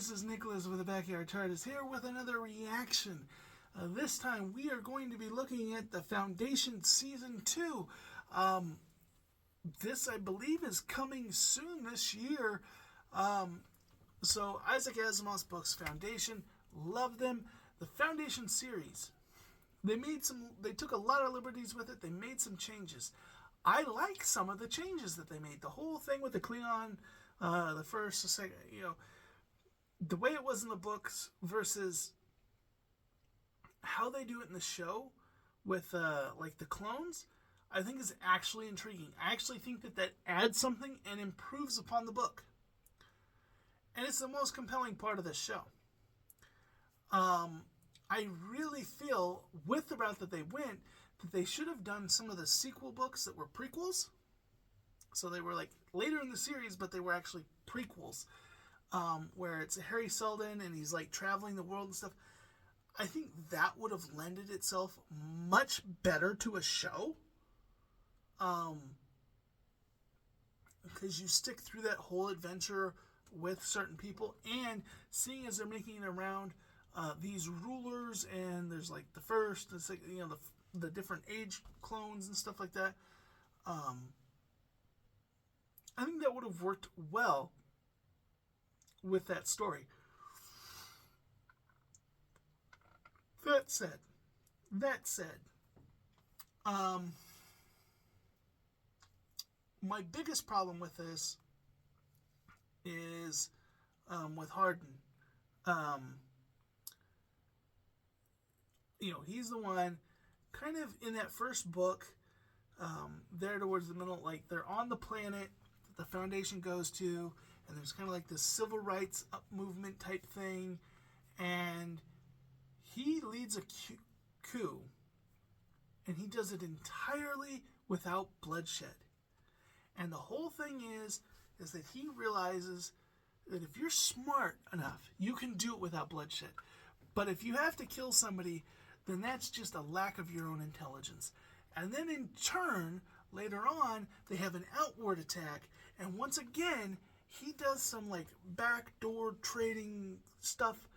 this is Nicholas with the Backyard TARDIS here with another reaction. This time we are going to be looking at the Foundation Season 2. This, I believe, is coming soon this year. So Isaac Asimov's books, Foundation, love them. The Foundation series, they took a lot of liberties with it. They made some changes. I like some of the changes that they made. The whole thing with the Klingon, the first, the second, the way it was in the books versus how they do it in the show with like the clones, I think is actually intriguing. I actually think that adds something and improves upon the book. And it's the most compelling part of this show. I really feel, with the route that they went, that they should have done some of the sequel books that were prequels. So they were like later in the series, but they were actually prequels. Where it's Harry Seldon and he's like traveling the world and stuff. I think that would have lended itself much better to a show. Because you stick through that whole adventure with certain people, and seeing as they're making it around these rulers, and there's like the first, the different age clones and stuff like that. I think that would have worked well with that story. That said, my biggest problem with this is with Hardin. He's the one kind of in that first book, there towards the middle, like they're on the planet that the Foundation goes to, and there's kind of like this civil rights up movement type thing, and he leads a coup, and he does it entirely without bloodshed. And the whole thing is that he realizes that if you're smart enough, you can do it without bloodshed. But if you have to kill somebody, then that's just a lack of your own intelligence. And then in turn, later on, they have an outward attack, and once again, he does some like backdoor trading stuff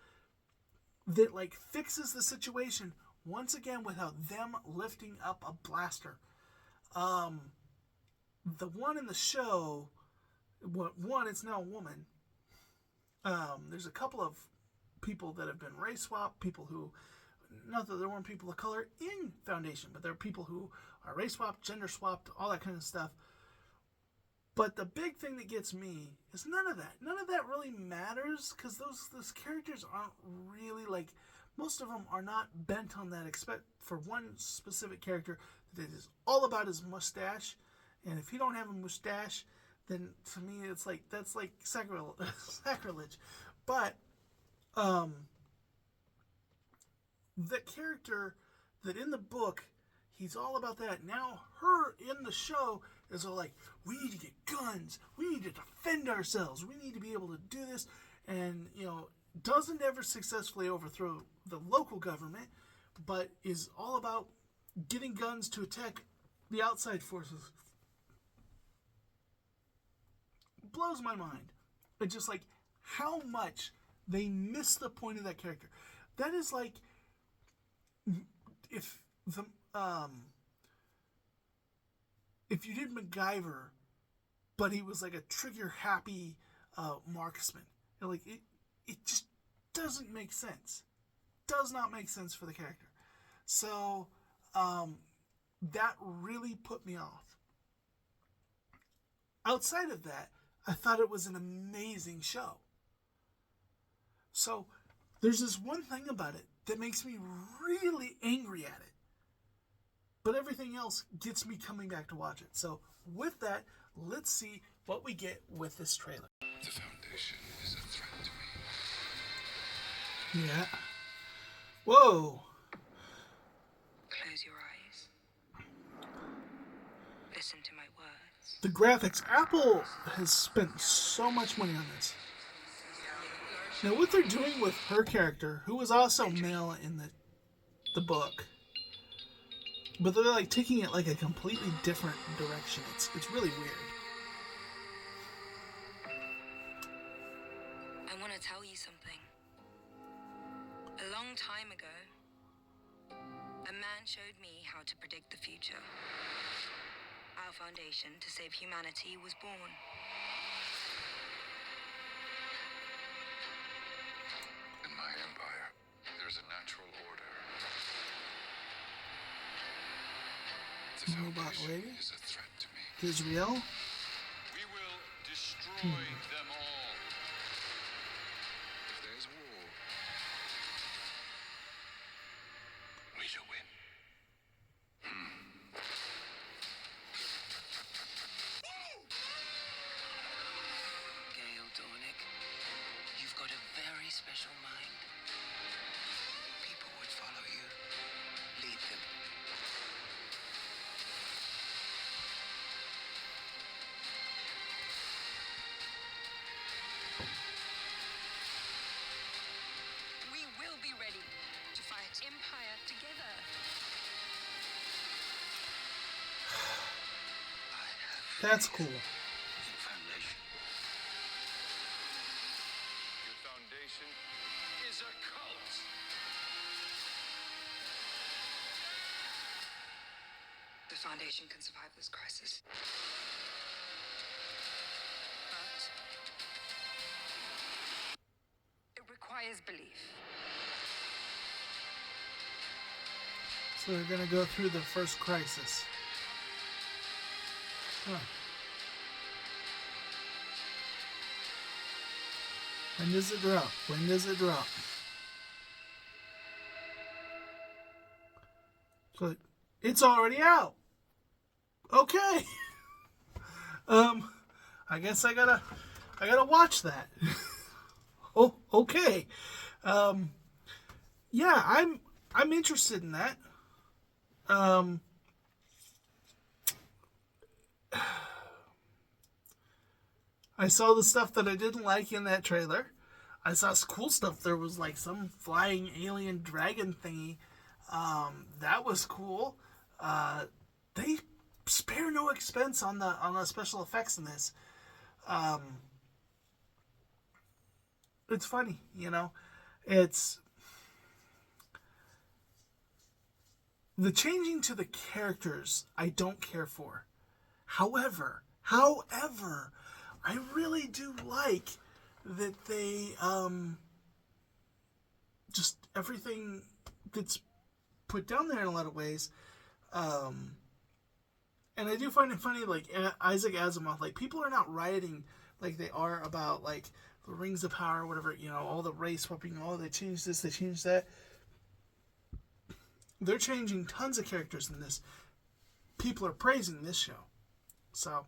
that like fixes the situation once again without them lifting up a blaster. The one in the show, it's now a woman. There's a couple of people that have been race swapped, people who, not that there weren't people of color in Foundation, but there are people who are race swapped, gender swapped, all that kind of stuff. But the big thing that gets me is none of that. None of that really matters, because those characters aren't really like, most of them are not bent on that, except for one specific character that is all about his mustache. And if you don't have a mustache, then to me it's like, that's like sacrilege. But the character that in the book, he's all about that. Now her in the show is all like, we need to get guns, we need to defend ourselves, we need to be able to do this, and doesn't ever successfully overthrow the local government, but is all about getting guns to attack the outside forces. Blows my mind. But just like how much they miss the point of that character. That is like if you did MacGyver, but he was like a trigger happy marksman. It just doesn't make sense. Does not make sense for the character. So that really put me off. Outside of that, I thought it was an amazing show. So there's this one thing about it that makes me really angry at it. But everything else gets me coming back to watch it. So with that, let's see what we get with this trailer. The Foundation is a threat to me. Yeah. Whoa. Close your eyes. Listen to my words. The graphics. Apple has spent so much money on this. Now what they're doing with her character, who was also male in the book, but they're like taking it like a completely different direction. It's really weird. I want to tell you something. A long time ago, a man showed me how to predict the future. Our foundation to save humanity was born. In my empire, there's a natural order. The Robot Foundation lady? is a threat to me. Israel? We will destroy them all. If there's war, we shall win. Gail Dornick, you've got a very special mind. People would follow you. Lead them. We will be ready to fight Empire together. That's cool. Foundation. Your foundation is a cult. The Foundation can survive this crisis. But it requires belief. So they're gonna go through the first crisis. Huh. When does it drop? When does it drop? So it's already out. Okay. I guess I gotta watch that. Oh, okay. Yeah, I'm interested in that. I saw the stuff that I didn't like in that trailer. I saw some cool stuff. There was like some flying alien dragon thingy. That was cool. They spare no expense on the special effects in this. It's funny, you know. It's the changing to the characters I don't care for. However, I really do like that they just everything that's put down there in a lot of ways. And I do find it funny, like Isaac Asimov, like people are not rioting like they are about like the Rings of Power or whatever, you know, all the race swapping, oh, they changed this, they changed that. They're changing tons of characters in this. People are praising this show. So,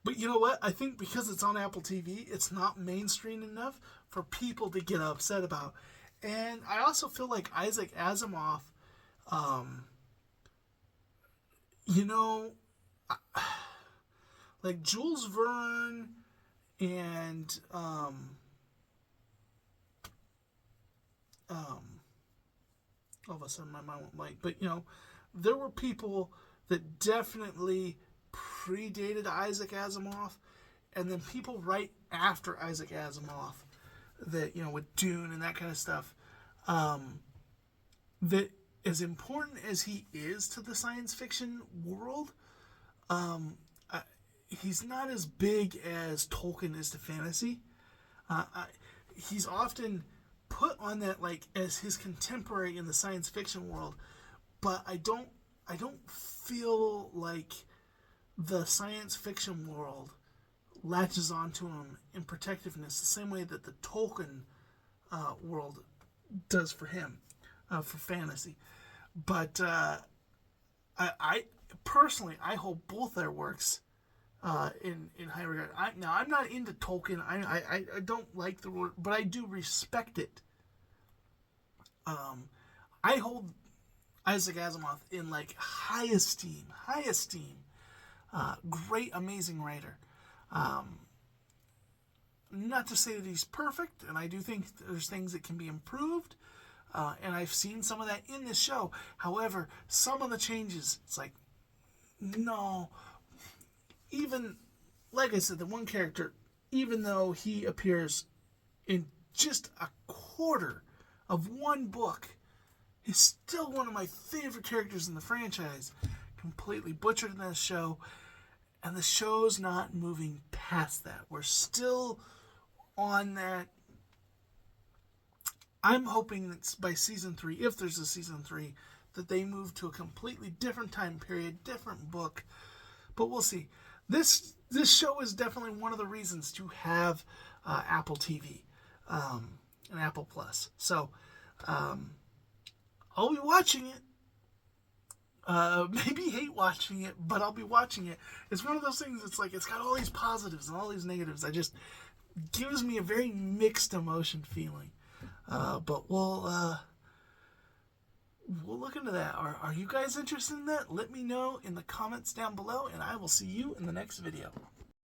but you know what? I think because it's on Apple TV, it's not mainstream enough for people to get upset about. And I also feel like Isaac Asimov, you know, like Jules Verne and all of a sudden my mind went blank. But you know, there were people that definitely predated Isaac Asimov, and then people right after Isaac Asimov, that, you know, with Dune and that kind of stuff, that as important as he is to the science fiction world, he's not as big as Tolkien is to fantasy. He's often put on that like as his contemporary in the science fiction world, but I don't feel like the science fiction world latches onto him in protectiveness the same way that the Tolkien world does for him, for fantasy. But I personally, I hold both their works in high regard. Now, I'm not into Tolkien. I don't like the word, but I do respect it. I hold Isaac Asimov in like high esteem. Great, amazing writer. Not to say that he's perfect, and I do think there's things that can be improved. And I've seen some of that in this show. However, some of the changes, it's like, no. Even, like I said, the one character, even though he appears in just a quarter of one book. He's still one of my favorite characters in the franchise. Completely butchered in this show. And the show's not moving past that. We're still on that. I'm hoping that by season 3, if there's a season 3, that they move to a completely different time period, different book. But we'll see. This show is definitely one of the reasons to have Apple TV and Apple Plus. So I'll be watching it. Maybe hate watching it, but I'll be watching it. It's one of those things. It's like it's got all these positives and all these negatives. I just gives me a very mixed emotion feeling. But we'll look into that. Are you guys interested in that? Let me know in the comments down below, and I will see you in the next video.